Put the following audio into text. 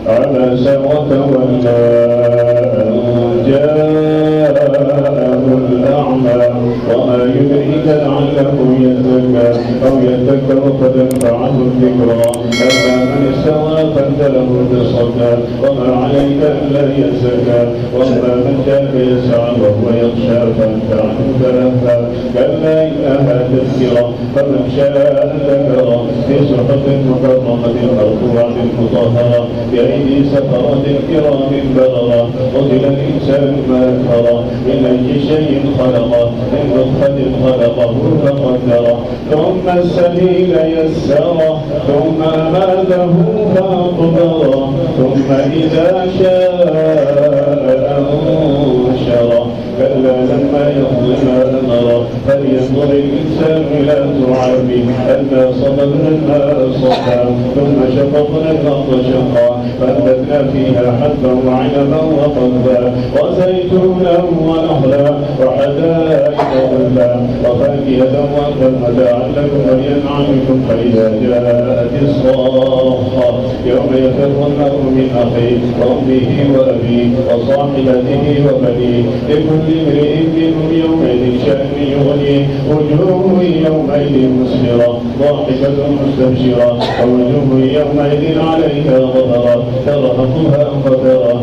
عبس وتولى أن جاءه الأعمى وما يدريك لعله يزكى أو يذكر فتنفعه الذكرى أما من استوى فأنت له تصدى وما عليك ألا يزكى وأما من جاءك يسعى وهو يخشى فأنت عنه تلهى كلا إنها تذكرة فمن شاء ذكره في صحف مكرمة مرفوعة مطهرة بأيدي سفرة كرام بررة قتل الإنسان ما أكفره من أي شيء خلقه من نطفة خلقه فقدره ثم السبيل يسره ثم أماته فأقبره ثم إذا شاء أنشره كلا لما يقض ما أمره فلينظر الإنسان إلى طعامه أنا صببنا الماء صبا ثم شققنا الأرض شقا فأنبتنا فيها حبا وعنبا وقضبا وزيتونا ونخلا وحدائق غلبا وفاكهة وأبا متاعا لكم ولأنعامكم فإذا جاءت الصاخة يوم يفر المرء من أخيه وأمه وأبيه وصاحبته وبنيه لكل امرئ منهم يومئذ شأن يغنيه وجوه يومئذ مسفرة ضاحكة مستبشرة ووجوه يومئذ عليها غبرة ترهقها قترة